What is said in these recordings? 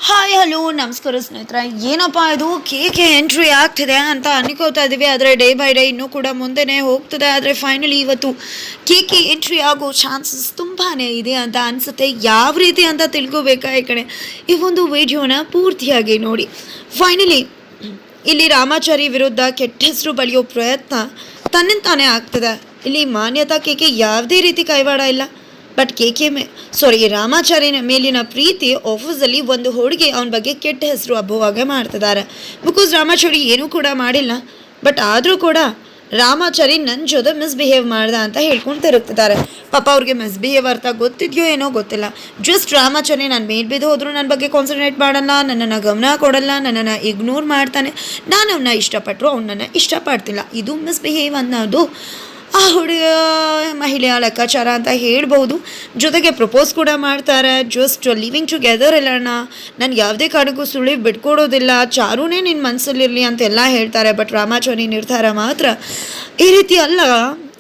Hi hello ನಮಸ್ಕಾರ ಸ್ನೇಹಿತರೆ. ಏನಪ್ಪ ಇದು ಕೇಕೆ ಎಂಟ್ರಿ ಆಗ್ತಿದೆ ಅಂತ ಅನ್ಕೋತಾ ಇದ್ದೀವಿ, ಆದರೆ ಡೇ ಬೈ ಡೇ ಇನ್ನೂ ಕೂಡ ಮುಂದೆನೇ ಹೋಗ್ತದೆ. ಆದರೆ ಫೈನಲಿ ಇವತ್ತು ಕೇಕೆ ಎಂಟ್ರಿ ಆಗೋ ಚಾನ್ಸಸ್ ತುಂಬಾ ಇದೆ ಅಂತ ಅನಿಸುತ್ತೆ. ಯಾವ ರೀತಿ ಅಂತ ತಿಳ್ಕೊಬೇಕಾ ಈ ಕಡೆ ಈ ಒಂದು ವಿಡಿಯೋನ ಪೂರ್ತಿಯಾಗಿ ನೋಡಿ. ಫೈನಲಿ ಇಲ್ಲಿ ರಾಮಾಚಾರಿ ವಿರುದ್ಧ ಕೆಟ್ಟ ಹೆಸರು ಬಳಿಯೋ ಪ್ರಯತ್ನ ತನ್ನಿಂತಾನೇ ಆಗ್ತದೆ. ಇಲ್ಲಿ ಮಾನ್ಯತಾ ಕೇಕೆ ಯಾವುದೇ ರೀತಿ ಕೈವಾಡ ಇಲ್ಲ. ಬಟ್ ರಾಮಾಚಾರ್ಯನ ಮೇಲಿನ ಪ್ರೀತಿ ಆಫೀಸಲ್ಲಿ ಒಂದು ಹುಡುಗಿ ಅವನ ಬಗ್ಗೆ ಕೆಟ್ಟ ಹೆಸರು ಹಬ್ಬುವಾಗೆ ಮಾಡ್ತಿದ್ದಾರೆ. ಬಿಕಾಸ್ ರಾಮಾಚಾರಿ ಏನೂ ಕೂಡ ಮಾಡಿಲ್ಲ, ಬಟ್ ಆದರೂ ಕೂಡ ರಾಮಾಚಾರಿ ನನ್ನ ಜೊತೆ ಮಿಸ್ಬಿಹೇವ್ ಮಾಡ್ದ ಅಂತ ಹೇಳ್ಕೊಂಡು ತಿರುಗ್ತಿದ್ದಾರೆ. ಪಾಪ ಅವ್ರಿಗೆ ಮಿಸ್ಬಿಹೇವ್ ಅರ್ಥ ಗೊತ್ತಿದೆಯೋ ಏನೋ ಗೊತ್ತಿಲ್ಲ. ಜಸ್ಟ್ ರಾಮಾಚಾರಿ ನಾನು ಮೇಲ್ ಬಿದ್ದು ಹೋದ್ರು ನನ್ನ ಬಗ್ಗೆ ಕಾನ್ಸಂಟ್ರೇಟ್ ಮಾಡಲ್ಲ, ನನ್ನನ್ನು ಗಮನ ಕೊಡಲ್ಲ, ನನ್ನನ್ನು ಇಗ್ನೋರ್ ಮಾಡ್ತಾನೆ. ನಾನು ಅವನ್ನ ಇಷ್ಟಪಟ್ಟರು ಅವನನ್ನು ಇಷ್ಟಪಡ್ತಿಲ್ಲ. ಇದು ಮಿಸ್ಬಿಹೇವ್ ಅನ್ನೋದು ಆ ಹುಡುಗ ಮಹಿಳೆಯ ಲೆಕ್ಕಾಚಾರ ಅಂತ ಹೇಳ್ಬೋದು. ಜೊತೆಗೆ ಪ್ರಪೋಸ್ ಕೂಡ ಮಾಡ್ತಾರೆ. ಜಸ್ಟ್ ಲಿವಿಂಗ್ ಟುಗೆದರ್ ಇಲ್ಲಣ್ಣ, ನಾನು ಯಾವುದೇ ಕಾರಣಕ್ಕೂ ಸುಳ್ಳಿ ಬಿಟ್ಕೊಡೋದಿಲ್ಲ, ಚಾರುನೇ ನಿನ್ನ ಮನಸ್ಸಲ್ಲಿರಲಿ ಅಂತೆಲ್ಲ ಹೇಳ್ತಾರೆ. ಬಟ್ ರಾಮಾಚಾರಿ ನಿರ್ಧಾರ ಮಾತ್ರ ಈ ರೀತಿ ಅಲ್ಲ.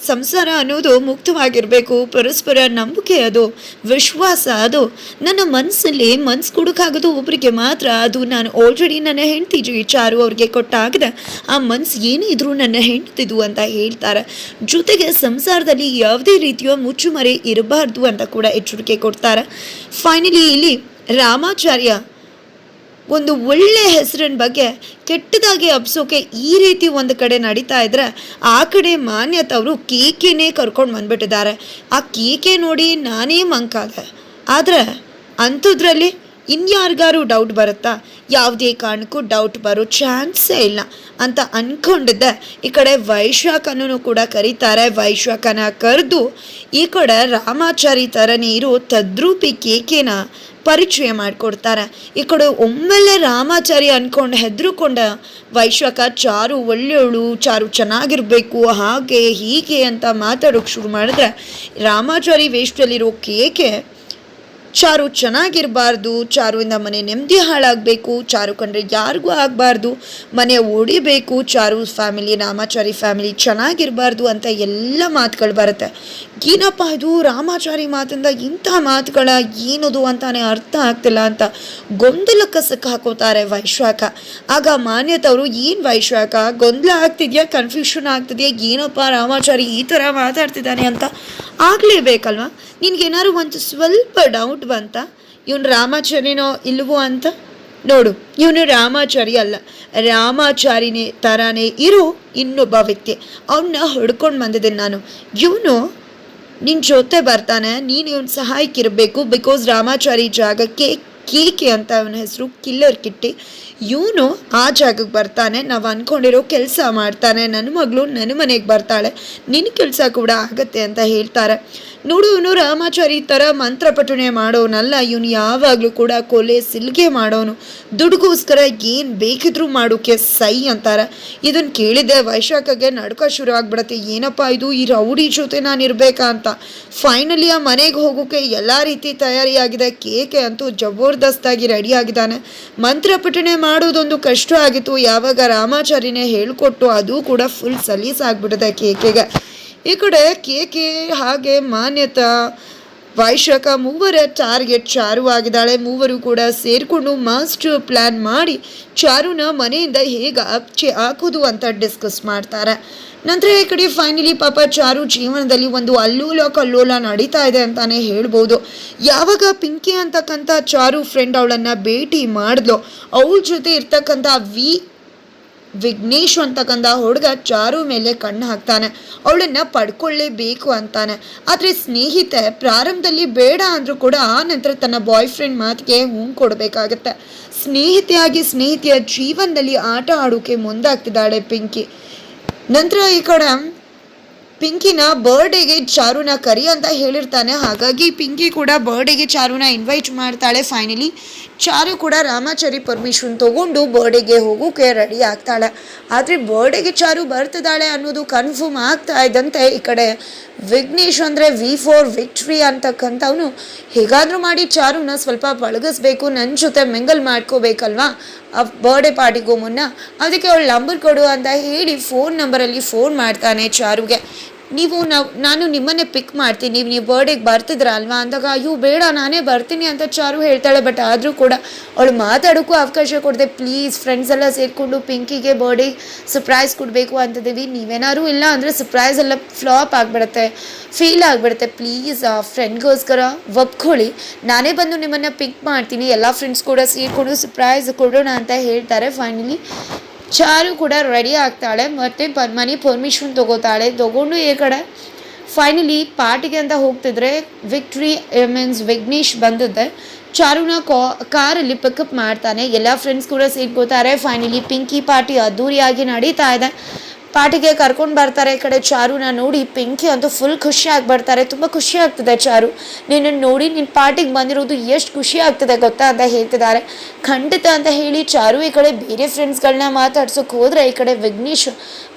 ಸಂಸಾರ ಅನ್ನೋದು ಮುಕ್ತವಾಗಿರಬೇಕು, ಪರಸ್ಪರ ನಂಬಿಕೆ, ಅದು ವಿಶ್ವಾಸ, ಅದು ನನ್ನ ಮನಸ್ಸಲ್ಲಿ ಮನ್ಸು ಕೊಡೋಕ್ಕಾಗೋದು ಒಬ್ಬರಿಗೆ ಮಾತ್ರ. ಅದು ನಾನು ಆಲ್ರೆಡಿ ನನ್ನ ಹೆಂಡ್ತಿ ಚಾರು ಅವ್ರಿಗೆ ಕೊಟ್ಟಾಗದ ಆ ಮನ್ಸು ಏನೇ ಇದ್ರೂ ನನ್ನ ಹೆಂಡ್ತಿದು ಅಂತ ಹೇಳ್ತಾರೆ. ಜೊತೆಗೆ ಸಂಸಾರದಲ್ಲಿ ಯಾವುದೇ ರೀತಿಯ ಮುಚ್ಚುಮರೆ ಇರಬಾರ್ದು ಅಂತ ಕೂಡ ಎಚ್ಚರಿಕೆ ಕೊಡ್ತಾರೆ. ಫೈನಲಿ ಇಲ್ಲಿ ರಾಮಾಚಾರ್ಯ ಒಂದು ಒಳ್ಳೆ ಹೆಸರಿನ ಬಗ್ಗೆ ಕೆಟ್ಟದಾಗಿ ಅಪ್ಸೋಕೆ ಈ ರೀತಿ ಒಂದು ಕಡೆ ನಡೀತಾ ಇದ್ರೆ, ಆ ಕಡೆ ಮಾನ್ಯತವರು ಕೇಕೆನೇ ಕರ್ಕೊಂಡು ಬಂದ್ಬಿಟ್ಟಿದ್ದಾರೆ. ಆ ಕೇಕೆ ನೋಡಿ ನಾನೇ ಮಂಕಾದೆ. ಆದರೆ ಅಂಥದ್ರಲ್ಲಿ ಇನ್ಯಾರಿಗಾರು ಡೌಟ್ ಬರುತ್ತಾ? ಯಾವುದೇ ಕಾರಣಕ್ಕೂ ಡೌಟ್ ಬರೋ ಚಾನ್ಸೇ ಇಲ್ಲ ಅಂತ ಅಂದ್ಕೊಂಡಿದ್ದೆ. ಈ ಕಡೆ ವೈಶಾಖನೂ ಕೂಡ ಕರೀತಾರೆ. ವೈಶಾಖನ ಕರೆದು ಈ ಕಡೆ ರಾಮಾಚಾರಿ ಥರನೇ ಇರೋ ತದ್ರೂಪಿ ಕೇಕೆನ ಪರಿಚಯ ಮಾಡಿಕೊಡ್ತಾರೆ. ಈ ಕಡೆ ಒಮ್ಮೆಲೆ ರಾಮಾಚಾರಿ ಅಂದ್ಕೊಂಡು ಹೆದರುಕೊಂಡ ವೈಶಾಖ ಚಾರು ಒಳ್ಳೆಯವಳು, ಚಾರು ಚೆನ್ನಾಗಿರಬೇಕು, ಹಾಗೆ ಹೀಗೆ ಅಂತ ಮಾತಾಡೋಕ್ಕೆ ಶುರು ಮಾಡಿದ್ರೆ, ರಾಮಾಚಾರಿ ವೇಷದಲ್ಲಿರೋ ಕೇಕೆ ಚಾರು ಚೆನ್ನಾಗಿರಬಾರ್ದು, ಚಾರುವಿಂದ ಮನೆ ನೆಮ್ಮದಿ ಹಾಳಾಗಬೇಕು, ಚಾರು ಕಂಡ್ರೆ ಯಾರಿಗೂ ಆಗಬಾರ್ದು, ಮನೆ ಓಡಿಬೇಕು, ಚಾರು ಫ್ಯಾಮಿಲಿ ರಾಮಾಚಾರಿ ಫ್ಯಾಮಿಲಿ ಚೆನ್ನಾಗಿರಬಾರ್ದು ಅಂತ ಎಲ್ಲ ಮಾತುಗಳು ಬರುತ್ತೆ. ಏನಪ್ಪ ಇದು ರಾಮಾಚಾರಿ ಮಾತಿಂದ ಇಂಥ ಮಾತುಗಳ ಏನದು ಅಂತಾನೆ ಅರ್ಥ ಆಗ್ತಿಲ್ಲ ಅಂತ ಗೊಂದಲಕ್ಕೆ ಹಾಕೋತಾರೆ ವೈಶಾಖ. ಆಗ ಮಾನ್ಯತವರು ಏನು ವೈಶಾಖ ಗೊಂದಲ ಆಗ್ತಿದ್ಯಾ, ಕನ್ಫ್ಯೂಷನ್ ಆಗ್ತಿದೆಯಾ, ಏನಪ್ಪ ರಾಮಾಚಾರಿ ಈ ಥರ ಮಾತಾಡ್ತಿದ್ದಾನೆ ಅಂತ ಆಗಲೇಬೇಕಲ್ವ. ನಿನ್ಗೇನಾದ್ರು ಒಂದು ಸ್ವಲ್ಪ ಡೌಟ್ ಬಂತ ಇವನು ರಾಮಾಚಾರಿನೋ ಇಲ್ವೋ ಅಂತ? ನೋಡು, ಇವನು ರಾಮಾಚಾರಿ ಅಲ್ಲ, ರಾಮಾಚಾರಿನೇ ಥರನೇ ಇರೋ ಇನ್ನೊಬ್ಬ ವ್ಯಕ್ತಿ. ಅವನ್ನ ಹೊಡ್ಕೊಂಡು ಬಂದಿದ್ದೀನಿ ನಾನು. ಇವನು ನಿನ್ನ ಜೊತೆ ಬರ್ತಾನೆ, ನೀನು ಇವನು ಸಹಾಯಕ್ಕಿರಬೇಕು. ಬಿಕಾಸ್ ರಾಮಾಚಾರಿ ಜಾಗಕ್ಕೆ ಕೇಕೆ ಅಂತ ಅವನ ಹೆಸರು, ಕಿಲ್ಲರ್ ಕಿಟ್ಟಿ. ಇವನು ಆ ಜಾಗಕ್ಕೆ ಬರ್ತಾನೆ, ನಾವು ಅಂದ್ಕೊಂಡಿರೋ ಕೆಲಸ ಮಾಡ್ತಾನೆ, ನನ್ನ ಮಗಳು ನನ್ನ ಮನೆಗೆ ಬರ್ತಾಳೆ, ನಿನ್ನ ಕೆಲಸ ಕೂಡ ಆಗತ್ತೆ ಅಂತ ಹೇಳ್ತಾರೆ. ನೋಡು, ಇವನು ರಾಮಾಚಾರಿ ಥರ ಮಂತ್ರಪಠಣೆ ಮಾಡೋನಲ್ಲ. ಇವನು ಯಾವಾಗಲೂ ಕೂಡ ಕೊಲೆ ಸಿಲ್ಗೆ ಮಾಡೋನು, ದುಡ್ಗೋಸ್ಕರ ಏನು ಬೇಕಿದ್ರೂ ಮಾಡೋಕ್ಕೆ ಸೈ ಅಂತಾರೆ. ಇದನ್ನು ಕೇಳಿದೆ ವೈಶಾಖಗೆ ನಡ್ಕ ಶುರು ಆಗ್ಬಿಡತ್ತೆ. ಏನಪ್ಪ ಇದು, ಈ ರೌಡಿ ಜೊತೆ ನಾನು ಇರಬೇಕಾ ಅಂತ. ಫೈನಲಿ ಆ ಮನೆಗೆ ಹೋಗೋಕ್ಕೆ ಎಲ್ಲ ರೀತಿ ತಯಾರಿಯಾಗಿದೆ. ಕೇಕೆ ಅಂತೂ ಜಬರ್ದಸ್ತಾಗಿ ರೆಡಿ ಆಗಿದ್ದಾನೆ. ಮಂತ್ರಪಠಣೆ ಮಾಡೋದೊಂದು ಕಷ್ಟ ಆಗಿತ್ತು, ಯಾವಾಗ ರಾಮಾಚಾರಿನೇ ಹೇಳಿಕೊಟ್ಟು ಅದು ಕೂಡ ಫುಲ್ ಸಲೀಸಾಗ್ಬಿಟ್ಟಿದೆ ಕೇಕೆಗೆ. ಈ ಕಡೆ ಕೇಕೆ ಹಾಗೆ ಮಾನ್ಯತಾ ವೈಶಾಖ ಮೂವರ ಟಾರ್ಗೆಟ್ ಚಾರು ಆಗಿದ್ದಾಳೆ. ಮೂವರು ಕೂಡ ಸೇರಿಕೊಂಡು ಮಾಸ್ಟರ್ ಪ್ಲ್ಯಾನ್ ಮಾಡಿ ಚಾರುನ ಮನೆಯಿಂದ ಹೇಗೆ ಆಚೆ ಹಾಕೋದು ಅಂತ ಡಿಸ್ಕಸ್ ಮಾಡ್ತಾರೆ. ನಂತರ ಈ ಕಡೆ ಫೈನಲಿ ಪಾಪ ಚಾರು ಜೀವನದಲ್ಲಿ ಒಂದು ಅಲ್ಲೋಲ ಕಲ್ಲೋಲ ನಡೀತಾ ಇದೆ ಅಂತಾನೆ ಹೇಳ್ಬೋದು. ಯಾವಾಗ ಪಿಂಕಿ ಅಂತಕ್ಕಂಥ ಚಾರು ಫ್ರೆಂಡ್ ಅವಳನ್ನು ಭೇಟಿ ಮಾಡಿದ್ಲು, ಅವಳ ಜೊತೆ ಇರ್ತಕ್ಕಂಥ ವಿಘ್ನೇಶ್ ಅಂತಕ್ಕಂಥ ಹುಡುಗ ಚಾರು ಮೇಲೆ ಕಣ್ಣು ಹಾಕ್ತಾನೆ, ಅವಳನ್ನು ಪಡ್ಕೊಳ್ಳೇಬೇಕು ಅಂತಾನೆ. ಆದರೆ ಸ್ನೇಹಿತೆ ಪ್ರಾರಂಭದಲ್ಲಿ ಬೇಡ ಅಂದರೂ ಕೂಡ ಆ ನಂತರ ತನ್ನ ಬಾಯ್ ಫ್ರೆಂಡ್ ಮಾತಿಗೆ ಕೊಡಬೇಕಾಗತ್ತೆ. ಸ್ನೇಹಿತೆಯ ಜೀವನದಲ್ಲಿ ಆಟ ಆಡೋಕೆ ಮುಂದಾಗ್ತಿದ್ದಾಳೆ ಪಿಂಕಿ. ನಂತರ ಈ ಕಡೆ ಪಿಂಕಿನ ಬರ್ಡೇಗೆ ಚಾರುನ ಕರಿ ಅಂತ ಹೇಳಿರ್ತಾನೆ. ಹಾಗಾಗಿ ಪಿಂಕಿ ಕೂಡ ಬರ್ಡೇಗೆ ಚಾರುನ ಇನ್ವೈಟ್ ಮಾಡ್ತಾಳೆ. ಫೈನಲಿ ಚಾರು ಕೂಡ ರಾಮಾಚಾರಿ ಪರ್ಮಿಷನ್ ತೊಗೊಂಡು ಬರ್ಡೇಗೆ ಹೋಗೋಕೆ ರೆಡಿ ಆಗ್ತಾಳೆ. ಆದರೆ ಬರ್ಡೇಗೆ ಚಾರು ಬರ್ತಿದ್ದಾಳೆ ಅನ್ನೋದು ಕನ್ಫರ್ಮ್ ಆಗ್ತಾ ಇದ್ದಂತೆ ಈ ಕಡೆ ವಿಘ್ನೇಶ್ ಅಂದರೆ V4 ವಿಕ್ಟ್ರಿ ಅಂತಕ್ಕಂಥವನು ಹೇಗಾದರೂ ಮಾಡಿ ಚಾರುನ ಸ್ವಲ್ಪ ಪಳಗಿಸ್ಬೇಕು, ನನ್ನ ಜೊತೆ ಮಿಂಗಲ್ ಮಾಡ್ಕೋಬೇಕಲ್ವಾ ಆ ಬರ್ಡೇ ಪಾರ್ಟಿಗೂ ಮುನ್ನ. ಅದಕ್ಕೆ ಅವಳು ನಂಬರ್ ಕೊಡು ಅಂತ ಹೇಳಿ ಫೋನ್ ನಂಬರಲ್ಲಿ ಫೋನ್ ಮಾಡ್ತಾನೆ ಚಾರುಗೆ. ನಾನು ನಿಮ್ಮನ್ನೇ ಪಿಕ್ ಮಾಡ್ತೀನಿ, ನೀವು ಬರ್ಡೇಗೆ ಬರ್ತಿದ್ರ ಅಲ್ವಾ ಅಂದಾಗ ಅಯ್ಯೋ ಬೇಡ ನಾನೇ ಬರ್ತೀನಿ ಅಂತ ಚಾರು ಹೇಳ್ತಾಳೆ. ಬಟ್ ಆದರೂ ಕೂಡ ಅವಳು ಮಾತಾಡೋಕ್ಕೂ ಅವಕಾಶ ಕೊಡದೆ ಪ್ಲೀಸ್ ಫ್ರೆಂಡ್ಸ್ ಎಲ್ಲ ಸೇರಿಕೊಂಡು ಪಿಂಕಿಗೆ ಬರ್ಡೇ ಸರ್ಪ್ರೈಸ್ ಕೊಡಬೇಕು ಅಂತಿದ್ದೀವಿ, ನೀವೇನಾದ್ರು ಇಲ್ಲ ಅಂದರೆ ಸರ್ಪ್ರೈಸ್ ಎಲ್ಲ ಫ್ಲಾಪ್ ಆಗಿಬಿಡುತ್ತೆ, ಫೇಲ್ ಆಗಿಬಿಡುತ್ತೆ, ಪ್ಲೀಸ್ ಆ ಫ್ರೆಂಡ್ಗೋಸ್ಕರ ಒಪ್ಕೊಳ್ಳಿ, ನಾನೇ ಬಂದು ನಿಮ್ಮನ್ನು ಪಿಕ್ ಮಾಡ್ತೀನಿ, ಎಲ್ಲ ಫ್ರೆಂಡ್ಸ್ ಕೂಡ ಸೇರಿಕೊಂಡು ಸರ್ಪ್ರೈಸ್ ಕೊಡೋಣ ಅಂತ ಹೇಳ್ತಾರೆ. ಫೈನಲಿ ಚಾರು ಕೂಡ ರೆಡಿ ಆಗ್ತಾಳೆ ಮತ್ತು ಮನೆ ಪರ್ಮಿಷನ್ ತಗೊಂಡು ಈ ಕಡೆ ಫೈನಲಿ ಪಾರ್ಟಿಗೆ ಅಂತ ಹೋಗ್ತಿದ್ರೆ ವಿಘ್ನೇಶ್ ಬಂದಿದ್ದೆ ಚಾರುನ ಕಾರಲ್ಲಿ ಪಿಕಪ್ ಮಾಡ್ತಾನೆ. ಎಲ್ಲ ಫ್ರೆಂಡ್ಸ್ ಕೂಡ ಸೇರ್ಕೋತಾರೆ. ಫೈನಲಿ ಪಿಂಕಿ ಪಾರ್ಟಿ ಅದ್ದೂರಿಯಾಗಿ ನಡೀತಾ ಇದೆ. ಪಾರ್ಟಿಗೆ ಕರ್ಕೊಂಡು ಬರ್ತಾರೆ. ಈ ಕಡೆ ಚಾರುನ ನೋಡಿ ಪಿಂಕಿ ಅಂತೂ ಫುಲ್ ಖುಷಿಯಾಗಿ ಬರ್ತಾರೆ. ತುಂಬ ಖುಷಿ ಆಗ್ತದೆ ಚಾರು, ನಿನ್ನನ್ನು ನೋಡಿ ನಿನ್ನ ಪಾರ್ಟಿಗೆ ಬಂದಿರೋದು ಎಷ್ಟು ಖುಷಿ ಆಗ್ತದೆ ಗೊತ್ತಾ ಅಂತ ಹೇಳ್ತಿದ್ದಾರೆ. ಖಂಡಿತ ಅಂತ ಹೇಳಿ ಚಾರು ಈ ಕಡೆ ಬೇರೆ ಫ್ರೆಂಡ್ಸ್ಗಳನ್ನ ಮಾತಾಡ್ಸೋಕೆ ಹೋದರೆ ಈ ಕಡೆ ವಿಘ್ನೇಶ್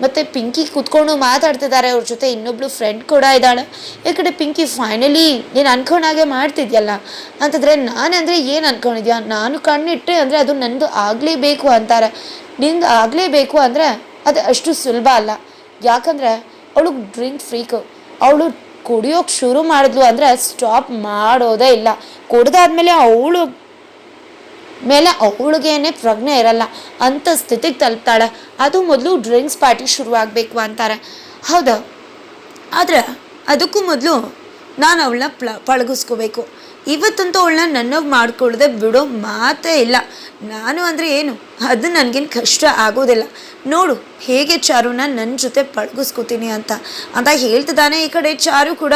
ಮತ್ತು ಪಿಂಕಿ ಕೂತ್ಕೊಂಡು ಮಾತಾಡ್ತಿದ್ದಾರೆ. ಅವ್ರ ಜೊತೆ ಇನ್ನೊಬ್ಳು ಫ್ರೆಂಡ್ ಕೂಡ ಇದ್ದಾಳೆ. ಈ ಕಡೆ ಪಿಂಕಿ ಫೈನಲಿ ನೀನು ಅನ್ಕೊಂಡಾಗೆ ಮಾಡ್ತಿದ್ಯಲ್ಲ ಅಂತಂದರೆ ನಾನಂದರೆ ಏನು ಅನ್ಕೊಂಡಿದ್ಯಾ, ನಾನು ಕಣ್ಣಿಟ್ಟೆ ಅಂದರೆ ಅದು ನಂದು ಆಗಲೇಬೇಕು ಅಂತಾರೆ. ನಿಂದು ಆಗಲೇಬೇಕು ಅಂದರೆ ಅದು ಅಷ್ಟು ಸುಲಭ ಅಲ್ಲ. ಯಾಕಂದರೆ ಅವಳು ಡ್ರಿಂಕ್ ಫ್ರೀಕು, ಅವಳು ಕುಡಿಯೋಕೆ ಶುರು ಮಾಡಿದ್ಲು ಅಂದರೆ ಸ್ಟಾಪ್ ಮಾಡೋದೇ ಇಲ್ಲ. ಕುಡ್ದಾದ್ಮೇಲೆ ಅವಳಿಗೇನೆ ಪ್ರಜ್ಞೆ ಇರಲ್ಲ, ಅಂಥ ಸ್ಥಿತಿಗೆ ತಲುಪ್ತಾಳೆ. ಅದು ಮೊದಲು ಡ್ರಿಂಕ್ಸ್ ಪಾರ್ಟಿ ಶುರುವಾಗಬೇಕು ಅಂತಾರೆ. ಹೌದಾ, ಆದರೆ ಅದಕ್ಕೂ ಮೊದಲು ನಾನು ಅವಳನ್ನ ಪಳಗಿಸ್ಕೋಬೇಕು. ಇವತ್ತಂತೂ ಅವಳನ್ನ ನನ್ನೋಗಿ ಮಾಡ್ಕೊಳ್ಳದೆ ಬಿಡೋ ಮಾತೇ ಇಲ್ಲ. ನಾನು ಅಂದರೆ ಏನು, ಅದು ನನಗೇನು ಕಷ್ಟ ಆಗೋದಿಲ್ಲ. ನೋಡು ಹೇಗೆ ಚಾರುನ ನನ್ನ ಜೊತೆ ಪಳಗಿಸ್ಕೋತೀನಿ ಅಂತ ಹೇಳ್ತಿದ್ದಾನೆ. ಈ ಕಡೆ ಚಾರು ಕೂಡ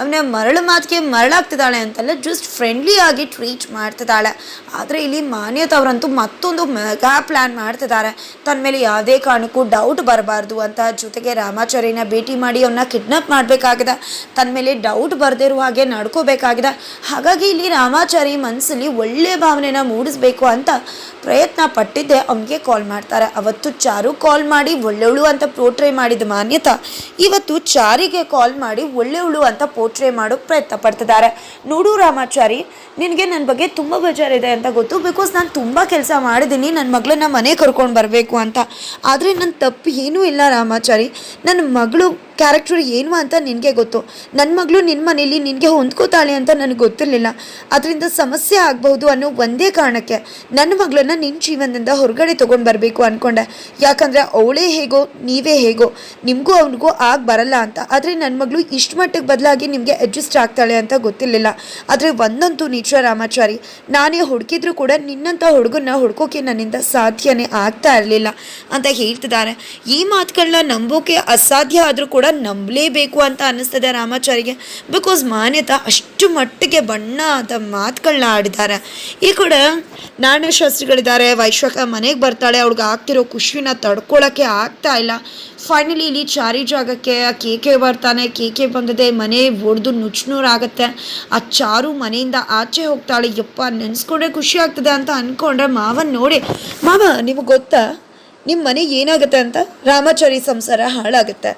ಅವನ ಮರಳು ಮಾತಿಗೆ ಮರಳಾಗ್ತಿದ್ದಾಳೆ ಅಂತಲ್ಲ, ಜಸ್ಟ್ ಫ್ರೆಂಡ್ಲಿ ಆಗಿ ಟ್ರೀಟ್ ಮಾಡ್ತಿದ್ದಾಳೆ. ಆದರೆ ಇಲ್ಲಿ ಮಾನ್ಯತವರಂತೂ ಮತ್ತೊಂದು ಮೆಗಾ ಪ್ಲ್ಯಾನ್ ಮಾಡ್ತಿದ್ದಾರೆ. ತನ್ನ ಮೇಲೆ ಯಾವುದೇ ಕಾರಣಕ್ಕೂ ಡೌಟ್ ಬರಬಾರ್ದು ಅಂತ. ಜೊತೆಗೆ ರಾಮಾಚಾರಿನ ಭೇಟಿ ಮಾಡಿ ಅವನ್ನ ಕಿಡ್ನಾಪ್ ಮಾಡಬೇಕಾಗಿದೆ, ತನ್ನ ಮೇಲೆ ಡೌಟ್ ಬರದಿರುವ ಹಾಗೆ ನಡ್ಕೋಬೇಕಾಗಿದೆ. ಹಾಗಾಗಿ ಇಲ್ಲಿ ರಾಮಾಚಾರಿ ಮನಸ್ಸಲ್ಲಿ ಒಳ್ಳೆಯ ಭಾವನೆನ ಮೂಡಿಸ್ಬೇಕು ಅಂತ ಪ್ರಯತ್ನ ಪಟ್ಟಿದ್ದೆ ಅವನಿಗೆ ಕಾಲ್ ಮಾಡ್ತಾರೆ. ಅವತ್ತು ಚಾರು ಕಾಲ್ ಮಾಡಿ ಒಳ್ಳೆವಳು ಅಂತ ಪೋರ್ಟ್ರೇ ಮಾಡಿದ ಮಾನ್ಯತಾ ಇವತ್ತು ಚಾರಿಗೆ ಕಾಲ್ ಮಾಡಿ ಒಳ್ಳೆವಳು ಅಂತ ಪೋರ್ಟ್ರೇ ಮಾಡೋ ಪ್ರಯತ್ನ ಪಡ್ತಿದ್ದಾರೆ. ನೋಡು ರಾಮಾಚಾರಿ, ನಿನಗೆ ನನ್ನ ಬಗ್ಗೆ ತುಂಬ ಬೇಜಾರಿದೆ ಅಂತ ಗೊತ್ತು, ಬಿಕಾಸ್ ನಾನು ತುಂಬ ಕೆಲಸ ಮಾಡಿದ್ದೀನಿ ನನ್ನ ಮಗಳನ್ನ ಮನೆ ಕರ್ಕೊಂಡು ಬರಬೇಕು ಅಂತ. ಆದರೆ ನನ್ನ ತಪ್ಪು ಏನೂ ಇಲ್ಲ ರಾಮಾಚಾರಿ, ನನ್ನ ಮಗಳು ಕ್ಯಾರೆಕ್ಟರ್ ಏನು ಅಂತ ನಿನಗೆ ಗೊತ್ತು. ನನ್ನ ಮಗಳು ನಿನ್ನ ಮನೇಲಿ ನಿನಗೆ ಹೊಂದ್ಕೋತಾಳೆ ಅಂತ ನನಗೆ ಗೊತ್ತಿರಲಿಲ್ಲ. ಅದರಿಂದ ಸಮಸ್ಯೆ ಆಗಬಹುದು ಅನ್ನೋ ಒಂದೇ ಕಾರಣಕ್ಕೆ ನನ್ನ ಮಗಳನ್ನ ನಿನ್ನ ಜೀವನದಿಂದ ಹೊರಗಡೆ ತೊಗೊಂಡು ಬರಬೇಕು ಅಂದ್ಕೊಂಡೆ. ಯಾಕಂದರೆ ಅವಳೇ ಹೇಗೋ ನೀವೇ ಹೇಗೋ, ನಿಮಗೂ ಅವನಿಗೂ ಆಗ ಬರಲ್ಲ ಅಂತ. ಆದರೆ ನನ್ನ ಮಗಳು ಇಷ್ಟು ಮಟ್ಟಿಗೆ ಬದಲಾಗಿ ನಿಮಗೆ ಅಡ್ಜಸ್ಟ್ ಆಗ್ತಾಳೆ ಅಂತ ಗೊತ್ತಿರಲಿಲ್ಲ. ಆದರೆ ಒಂದಂತೂ ನಿಜ ರಾಮಾಚಾರಿ, ನಾನೇ ಹುಡುಕಿದ್ರು ಕೂಡ ನಿನ್ನಂಥ ಹುಡುಗನ್ನ ಹುಡ್ಕೋಕೆ ನನ್ನಿಂದ ಸಾಧ್ಯನೇ ಆಗ್ತಾ ಇರಲಿಲ್ಲ ಅಂತ ಹೇಳ್ತಿದ್ದಾರೆ. ಈ ಮಾತುಗಳನ್ನ ನಂಬೋಕೆ ಅಸಾಧ್ಯ ಆದರೂ ಕೂಡ ನಂಬಲೇಬೇಕು ಅಂತ ಅನ್ನಿಸ್ತದೆ ರಾಮಾಚಾರಿಗೆ. ಬಿಕಾಸ್ ಮಾನ್ಯತಾ ಅಷ್ಟು ಮಟ್ಟಿಗೆ ಬಣ್ಣದ ಮಾತುಗಳನ್ನ ಆಡಿದ್ದಾರೆ. ಈ ಕಡೆ ನಾಣ್ಯಶಾಸ್ತ್ರಿಗಳಿದ್ದಾರೆ. ವೈಶಾಖ ಮನೆಗೆ ಬರ್ತಾಳೆ, ಅವ್ಳಿಗೆ ಆಗ್ತಿರೋ ಖುಷಿನ ತಡ್ಕೊಳ್ಳೋಕ್ಕೆ ಆಗ್ತಾ ಇಲ್ಲ. ಫೈನಲಿ ಇಲ್ಲಿ ಚಾರಿ ಜಾಗಕ್ಕೆ ಆ ಕೇಕೆ ಬರ್ತಾನೆ. ಕೇಕೆ ಬಂದಿದೆ, ಮನೆ ಒಡೆದು ನುಚ್ಚುನೂರಾಗುತ್ತೆ. ಆ ಚಾರು ಮನೆಯಿಂದ ಆಚೆ ಹೋಗ್ತಾಳೆ. ಯಪ್ಪ ನೆನೆಸ್ಕೊಂಡ್ರೆ ಖುಷಿ ಆಗ್ತದೆ ಅಂತ ಅಂದ್ಕೊಂಡ್ರೆ ಮಾವನ್ ನೋಡಿ, ಮಾವ ನಿಮಗೆ ಗೊತ್ತಾ ನಿಮ್ಮ ಮನೆ ಏನಾಗುತ್ತೆ ಅಂತ? ರಾಮಾಚಾರಿ ಸಂಸಾರ ಹಾಳಾಗುತ್ತೆ.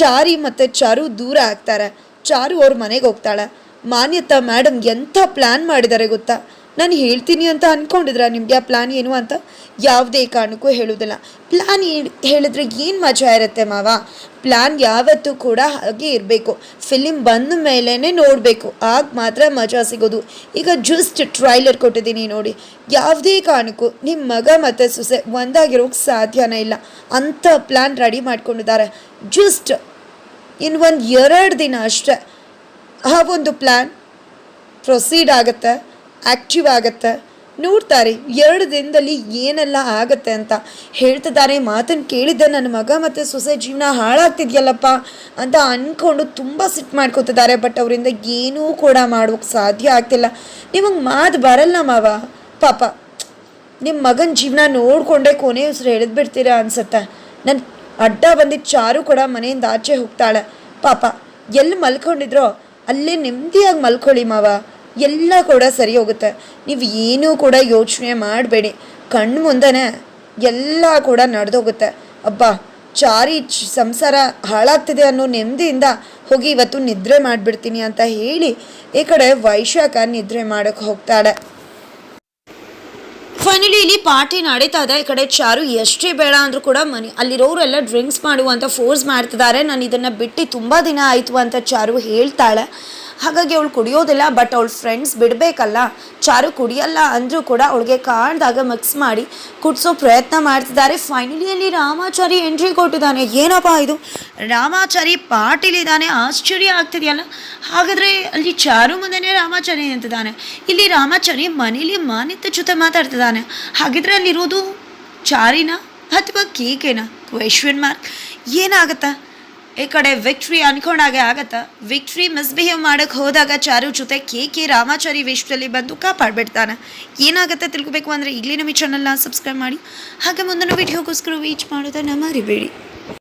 ಚಾರಿ ಮತ್ತು ಚಾರು ದೂರ ಆಗ್ತಾರೆ. ಚಾರು ಅವ್ರ ಮನೆಗೆ ಹೋಗ್ತಾಳೆ. ಮಾನ್ಯತಾ ಮೇಡಮ್ ಎಂಥ ಪ್ಲ್ಯಾನ್ ಮಾಡಿದ್ದಾರೆ ಗೊತ್ತಾ? ನಾನು ಹೇಳ್ತೀನಿ ಅಂತ ಅಂದ್ಕೊಂಡಿದ್ರ ನಿಮಗೆ ಆ ಪ್ಲ್ಯಾನ್ ಏನು ಅಂತ? ಯಾವುದೇ ಕಾರಣಕ್ಕೂ ಹೇಳೋದಿಲ್ಲ. ಪ್ಲ್ಯಾನ್ ಹೇಳಿದ್ರೆ ಏನು ಮಜಾ ಇರುತ್ತೆ ಮಾವ? ಪ್ಲ್ಯಾನ್ ಯಾವತ್ತೂ ಕೂಡ ಹಾಗೆ ಇರಬೇಕು. ಫಿಲಿಮ್ ಬಂದ ಮೇಲೇ ನೋಡಬೇಕು, ಆಗ ಮಾತ್ರ ಮಜಾ ಸಿಗೋದು. ಈಗ ಜಸ್ಟ್ ಟ್ರೈಲರ್ ಕೊಟ್ಟಿದ್ದೀನಿ ನೋಡಿ. ಯಾವುದೇ ಕಾರಣಕ್ಕೂ ನಿಮ್ಮ ಮಗ ಮತ್ತು ಸೊಸೆ ಒಂದಾಗಿರೋಕ್ಕೆ ಸಾಧ್ಯನೇ ಇಲ್ಲ. ಅಂಥ ಪ್ಲ್ಯಾನ್ ರೆಡಿ ಮಾಡ್ಕೊಂಡಿದ್ದಾರೆ. ಜಸ್ಟ್ ಇನ್ನು 1-2 ದಿನ ಅಷ್ಟೇ ಆ ಒಂದು ಪ್ಲ್ಯಾನ್ ಪ್ರೊಸೀಡ್ ಆಗುತ್ತೆ, ಆ್ಯಕ್ಟಿವ್ ಆಗುತ್ತೆ. ನೋಡ್ತಾರೆ 2 ದಿನದಲ್ಲಿ ಏನೆಲ್ಲ ಆಗುತ್ತೆ ಅಂತ ಹೇಳ್ತಿದ್ದಾರೆ. ಮಾತನ್ನು ಕೇಳಿದ್ದೆ ನನ್ನ ಮಗ ಮತ್ತು ಸೊಸೆ ಜೀವನ ಹಾಳಾಗ್ತಿದ್ಯಲ್ಲಪ್ಪ ಅಂತ ಅಂದ್ಕೊಂಡು ತುಂಬ ಸಿಟ್ಟು ಮಾಡ್ಕೊತಿದ್ದಾರೆ. ಬಟ್ ಅವರಿಂದ ಏನೂ ಕೂಡ ಮಾಡೋಕ್ಕೆ ಸಾಧ್ಯ ಆಗ್ತಿಲ್ಲ. ನಿಮಗೆ ಮಾತು ಬರಲ್ಲ ಮಾವ, ಪಾಪ ನಿಮ್ಮ ಮಗನ ಜೀವನ ನೋಡಿಕೊಂಡೆ ಕೊನೆ ಉಸಿರು ಎಳೆದ್ಬಿಡ್ತೀರಾ ಅನ್ಸುತ್ತೆ. ನನ್ನ ಅಡ್ಡ ಬಂದಿದ್ದ ಚಾರು ಕೂಡ ಮನೆಯಿಂದ ಆಚೆ ಹೋಗ್ತಾಳೆ. ಪಾಪ ಎಲ್ಲಿ ಮಲ್ಕೊಂಡಿದ್ರೋ ಅಲ್ಲೇ ನೆಮ್ಮದಿಯಾಗಿ ಮಲ್ಕೊಳ್ಳಿ ಮಾವ, ಎಲ್ಲ ಕೂಡ ಸರಿ ಹೋಗುತ್ತೆ. ನೀವು ಏನೂ ಕೂಡ ಯೋಚನೆ ಮಾಡಬೇಡಿ, ಕಣ್ಣು ಮುಂದೆನೇ ಎಲ್ಲ ಕೂಡ ನಡೆದೋಗುತ್ತೆ. ಅಬ್ಬಾ ಚಾರಿ ಸಂಸಾರ ಹಾಳಾಗ್ತಿದೆ ಅನ್ನೋ ನೆಮ್ಮದಿಯಿಂದ ಹೋಗಿ ಇವತ್ತು ನಿದ್ರೆ ಮಾಡಿಬಿಡ್ತೀನಿ ಅಂತ ಹೇಳಿ ಈ ಕಡೆ ವೈಶಾಖ ನಿದ್ರೆ ಮಾಡೋಕ್ಕೆ ಹೋಗ್ತಾಳೆ. ಫೈನಲಿ ಇಲ್ಲಿ ಪಾರ್ಟಿ ನಡೀತಾ ಇದೆ. ಈ ಕಡೆ ಚಾರು ಎಷ್ಟೇ ಬೇಡ ಅಂದರೂ ಕೂಡ ಅಲ್ಲಿರೋರೆಲ್ಲ ಡ್ರಿಂಕ್ಸ್ ಮಾಡುವಂತ ಫೋರ್ಸ್ ಮಾಡ್ತಿದ್ದಾರೆ. ನಾನು ಇದನ್ನು ಬಿಟ್ಟು ತುಂಬ ದಿನ ಆಯಿತು ಅಂತ ಚಾರು ಹೇಳ್ತಾಳೆ. ಹಾಗಾಗಿ ಅವಳು ಕುಡಿಯೋದಿಲ್ಲ. ಬಟ್ ಅವಳ ಫ್ರೆಂಡ್ಸ್ ಬಿಡಬೇಕಲ್ಲ. ಚಾರು ಕುಡಿಯಲ್ಲ ಅಂದರೂ ಕೂಡ ಅವಳಿಗೆ ಕಾಣ್ದಾಗ ಮಿಕ್ಸ್ ಮಾಡಿ ಕುಡಿಸೋ ಪ್ರಯತ್ನ ಮಾಡ್ತಿದ್ದಾರೆ. ಫೈನಲಿ ಅಲ್ಲಿ ರಾಮಾಚಾರಿ ಎಂಟ್ರಿ ಕೊಟ್ಟಿದ್ದಾನೆ. ಏನಪ್ಪ ಇದು, ರಾಮಾಚಾರಿ ಪಾರ್ಟಿಲಿದ್ದಾನೆ, ಆಶ್ಚರ್ಯ ಆಗ್ತಿದೆಯಲ್ಲ. ಹಾಗಾದರೆ ಅಲ್ಲಿ ಚಾರು ಮುಂದೆನೇ ರಾಮಾಚಾರಿ ನಿಂತಿದ್ದಾನೆ. ಇಲ್ಲಿ ರಾಮಾಚಾರಿ ಮನೇಲಿ ಮಾನಿತ ಜೊತೆ ಮಾತಾಡ್ತಿದ್ದಾನೆ. ಹಾಗಿದ್ರೆ ಅಲ್ಲಿರೋದು ಚಾರಿನ ಅಥವಾ ಕೇಕೆನಾ? Question mark. ಏನಾಗತ್ತಾ? ಈ ಕಡೆ ವಿಕ್ಟ್ರಿ ಅನ್ಕೊಂಡಾಗೆ ಆಗತ್ತಾ? ವಿಕ್ಟ್ರಿ ಮಿಸ್ಬಿಹೇವ್ ಮಾಡೋಕ್ಕೆ ಹೋದಾಗ ಚಾರು ಜೊತೆ ಕೇಕೆ ರಾಮಾಚಾರಿ ವಿಶ್ವದಲ್ಲಿ ಬಂದು ಕಾಪಾಡ್ಬಿಡ್ತಾನೆ. ಏನಾಗುತ್ತೆ ತಿಳ್ಕೊಬೇಕು ಅಂದರೆ ಈಗಲೇ ನಮ್ಮ ಈ ಚಾನಲ್ನ ಸಬ್ಸ್ಕ್ರೈಬ್ ಮಾಡಿ. ಹಾಗೆ ಮುಂದಿನ ವಿಡಿಯೋಗೋಸ್ಕರ ವೇಟ್ ಮಾಡೋದನ್ನು ಮರಿಬೇಡಿ.